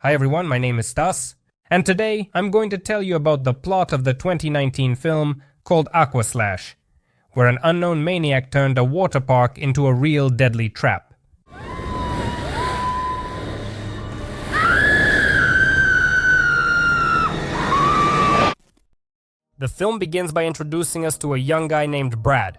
Hi everyone, my name is Stas, and today I'm going to tell you about the plot of the 2019 film called Aquaslash, where an unknown maniac turned a water park into a real deadly trap. The film begins by introducing us to a young guy named Brad.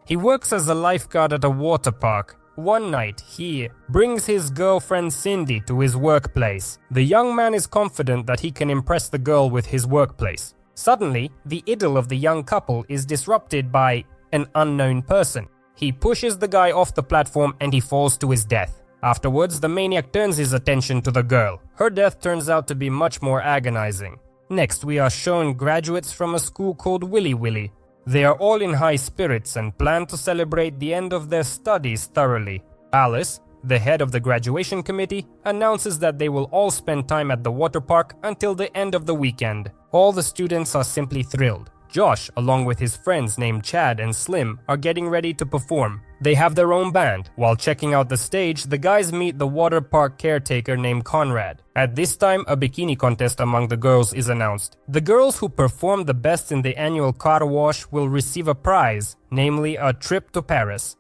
He works as a lifeguard at a water park. One night, he brings his girlfriend Cindy to his workplace. The young man is confident that he can impress the girl with his workplace. Suddenly, the idyll of the young couple is disrupted by an unknown person. He pushes the guy off the platform and he falls to his death. Afterwards, the maniac turns his attention to the girl. Her death turns out to be much more agonizing. Next, we are shown graduates from a school called Willy Willy. They are all in high spirits and plan to celebrate the end of their studies thoroughly. Alice, the head of the graduation committee, announces that they will all spend time at the water park until the end of the weekend. All the students are simply thrilled. Josh, along with his friends named Chad and Slim, are getting ready to perform. They have their own band. While checking out the stage, the guys meet the water park caretaker named Conrad. At this time, a bikini contest among the girls is announced. The girls who perform the best in the annual car wash will receive a prize, namely a trip to Paris.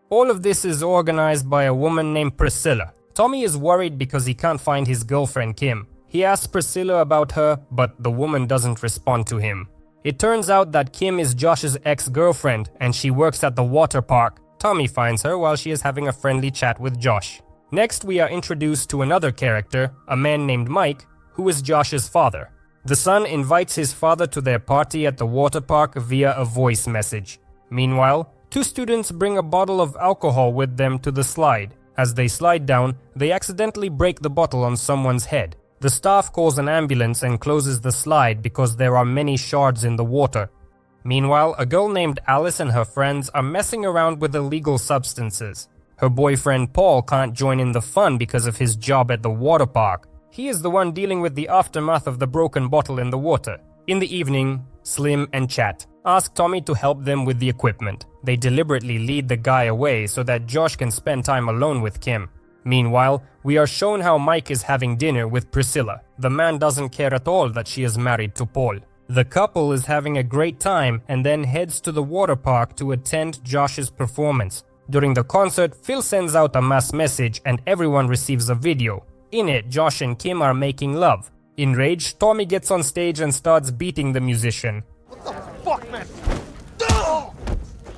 All of this is organized by a woman named Priscilla. Tommy is worried because he can't find his girlfriend Kim. He asks Priscilla about her, but the woman doesn't respond to him. It turns out that Kim is Josh's ex-girlfriend and she works at the water park. Tommy finds her while she is having a friendly chat with Josh. Next, we are introduced to another character, a man named Mike, who is Josh's father. The son invites his father to their party at the water park via a voice message. Meanwhile, two students bring a bottle of alcohol with them to the slide. As they slide down, they accidentally break the bottle on someone's head. The staff calls an ambulance and closes the slide because there are many shards in the water. Meanwhile, a girl named Alice and her friends are messing around with illegal substances. Her boyfriend Paul can't join in the fun because of his job at the water park. He is the one dealing with the aftermath of the broken bottle in the water. In the evening, Slim and Chat ask Tommy to help them with the equipment. They deliberately lead the guy away so that Josh can spend time alone with Kim. Meanwhile, we are shown how Mike is having dinner with Priscilla. The man doesn't care at all that she is married to Paul. The couple is having a great time and then heads to the water park to attend Josh's performance. During the concert, Phil sends out a mass message and everyone receives a video. In it, Josh and Kim are making love. Enraged, Tommy gets on stage and starts beating the musician. What the fuck, man? Oh!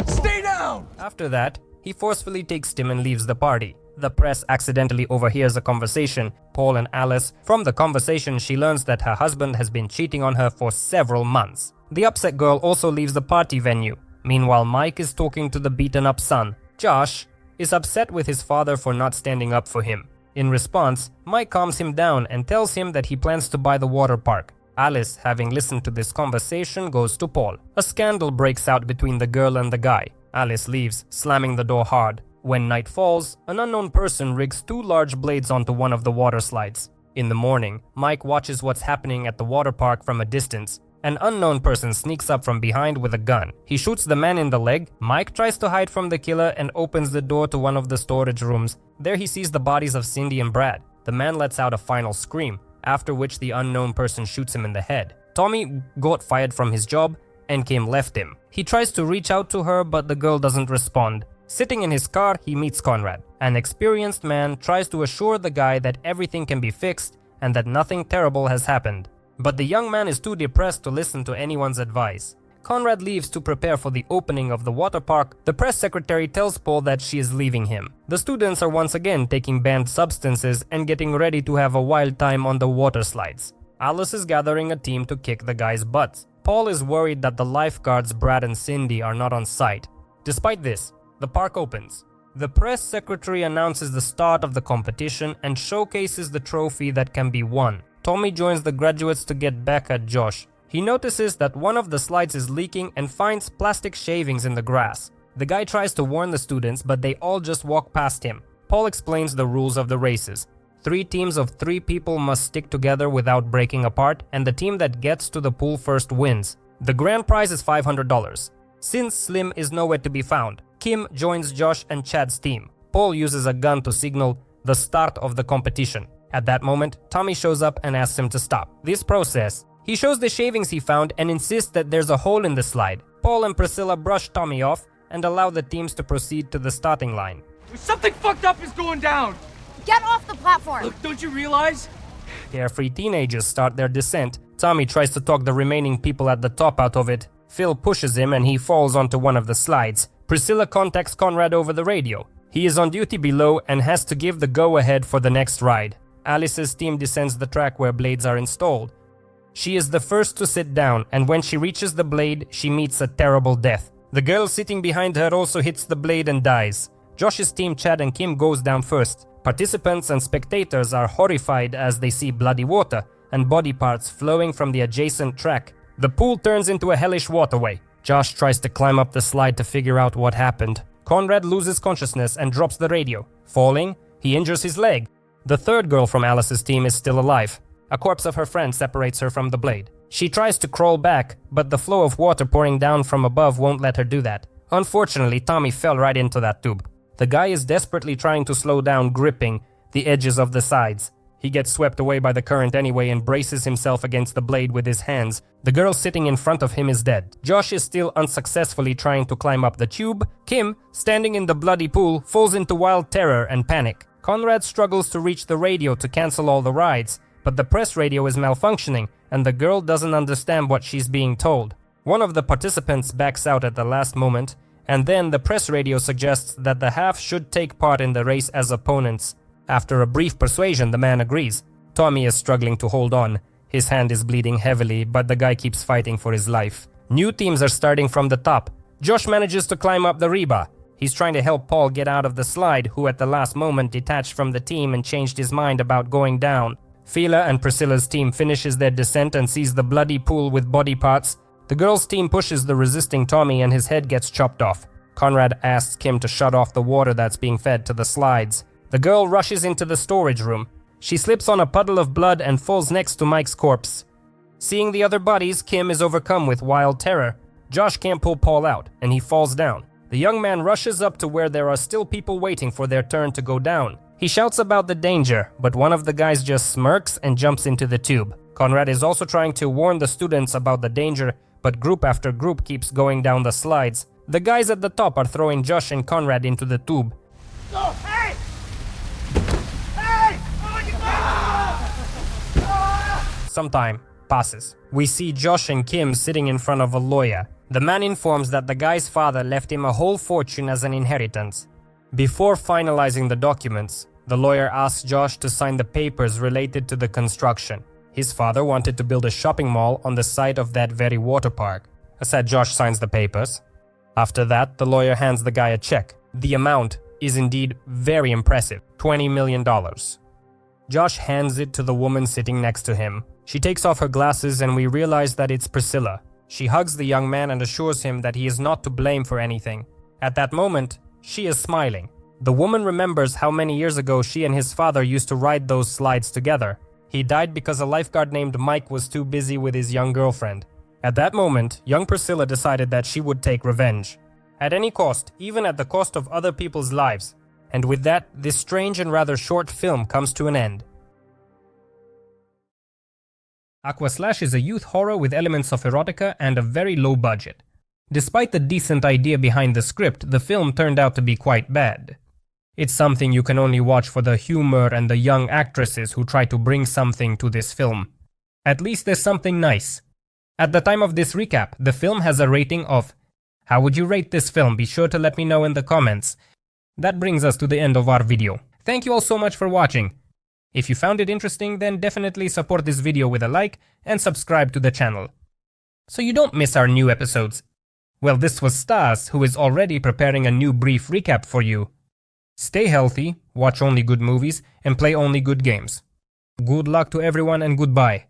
Stay down! After that, he forcefully takes Tim and leaves the party. The press accidentally overhears a conversation, Paul and Alice. From the conversation, she learns that her husband has been cheating on her for several months. The upset girl also leaves the party venue. Meanwhile, Mike is talking to the beaten-up son. Josh is upset with his father for not standing up for him. In response, Mike calms him down and tells him that he plans to buy the water park. Alice, having listened to this conversation, goes to Paul. A scandal breaks out between the girl and the guy. Alice leaves, slamming the door hard. When night falls, an unknown person rigs two large blades onto one of the water slides. In the morning, Mike watches what's happening at the water park from a distance. An unknown person sneaks up from behind with a gun. He shoots the man in the leg. Mike tries to hide from the killer and opens the door to one of the storage rooms. There he sees the bodies of Cindy and Brad. The man lets out a final scream, after which the unknown person shoots him in the head. Tommy got fired from his job and Kim left him. He tries to reach out to her, but the girl doesn't respond. Sitting in his car, he meets Conrad. An experienced man tries to assure the guy that everything can be fixed and that nothing terrible has happened. But the young man is too depressed to listen to anyone's advice. Conrad leaves to prepare for the opening of the water park. The press secretary tells Paul that she is leaving him. The students are once again taking banned substances and getting ready to have a wild time on the water slides. Alice is gathering a team to kick the guys' butts. Paul is worried that the lifeguards Brad and Cindy are not on site. Despite this, the park opens. The press secretary announces the start of the competition and showcases the trophy that can be won. Tommy joins the graduates to get back at Josh. He notices that one of the slides is leaking and finds plastic shavings in the grass. The guy tries to warn the students, but they all just walk past him. Paul explains the rules of the races. 3 teams of 3 people must stick together without breaking apart, and the team that gets to the pool first wins. The grand prize is $500. Since Slim is nowhere to be found, Kim joins Josh and Chad's team. Paul uses a gun to signal the start of the competition. At that moment, Tommy shows up and asks him to stop this process. He shows the shavings he found and insists that there's a hole in the slide. Paul and Priscilla brush Tommy off and allow the teams to proceed to the starting line. Something fucked up is going down! Get off the platform! Look, don't you realize? Carefree teenagers start their descent. Tommy tries to talk the remaining people at the top out of it. Phil pushes him and he falls onto one of the slides. Priscilla contacts Conrad over the radio. He is on duty below and has to give the go-ahead for the next ride. Alice's team descends the track where blades are installed. She is the first to sit down, and when she reaches the blade, she meets a terrible death. The girl sitting behind her also hits the blade and dies. Josh's team Chad and Kim goes down first. Participants and spectators are horrified as they see bloody water and body parts flowing from the adjacent track. The pool turns into a hellish waterway. Josh tries to climb up the slide to figure out what happened. Conrad loses consciousness and drops the radio. Falling, he injures his leg. The third girl from Alice's team is still alive. A corpse of her friend separates her from the blade. She tries to crawl back, but the flow of water pouring down from above won't let her do that. Unfortunately, Tommy fell right into that tube. The guy is desperately trying to slow down, gripping the edges of the sides. He gets swept away by the current anyway and braces himself against the blade with his hands. The girl sitting in front of him is dead. Josh is still unsuccessfully trying to climb up the tube. Kim, standing in the bloody pool, falls into wild terror and panic. Conrad struggles to reach the radio to cancel all the rides, but the press radio is malfunctioning and the girl doesn't understand what she's being told. One of the participants backs out at the last moment, and then the press radio suggests that the half should take part in the race as opponents. After a brief persuasion, the man agrees. Tommy is struggling to hold on. His hand is bleeding heavily, but the guy keeps fighting for his life. New teams are starting from the top. Josh manages to climb up the rebar. He's trying to help Paul get out of the slide, who at the last moment detached from the team and changed his mind about going down. Fila and Priscilla's team finishes their descent and sees the bloody pool with body parts. The girls' team pushes the resisting Tommy and his head gets chopped off. Conrad asks Kim to shut off the water that's being fed to the slides. The girl rushes into the storage room. She slips on a puddle of blood and falls next to Mike's corpse. Seeing the other bodies, Kim is overcome with wild terror. Josh can't pull Paul out, and he falls down. The young man rushes up to where there are still people waiting for their turn to go down. He shouts about the danger, but one of the guys just smirks and jumps into the tube. Conrad is also trying to warn the students about the danger, but group after group keeps going down the slides. The guys at the top are throwing Josh and Conrad into the tube. Oh, hey! Hey! Some time passes. We see Josh and Kim sitting in front of a lawyer. The man informs that the guy's father left him a whole fortune as an inheritance. Before finalizing the documents, the lawyer asks Josh to sign the papers related to the construction. His father wanted to build a shopping mall on the site of that very water park. As Josh signs the papers. After that, the lawyer hands the guy a check. The amount is indeed very impressive, $20 million. Josh hands it to the woman sitting next to him. She takes off her glasses and we realize that it's Priscilla. She hugs the young man and assures him that he is not to blame for anything. At that moment, she is smiling. The woman remembers how many years ago she and his father used to ride those slides together. He died because a lifeguard named Mike was too busy with his young girlfriend. At that moment, young Priscilla decided that she would take revenge. At any cost, even at the cost of other people's lives. And with that, this strange and rather short film comes to an end. Aquaslash is a youth horror with elements of erotica and a very low budget. Despite the decent idea behind the script, the film turned out to be quite bad. It's something you can only watch for the humor and the young actresses who try to bring something to this film. At least there's something nice. At the time of this recap, the film has a rating of... How would you rate this film? Be sure to let me know in the comments. That brings us to the end of our video. Thank you all so much for watching. If you found it interesting, then definitely support this video with a like and subscribe to the channel, so you don't miss our new episodes. Well, this was Stas, who is already preparing a new brief recap for you. Stay healthy, watch only good movies, and play only good games. Good luck to everyone and goodbye.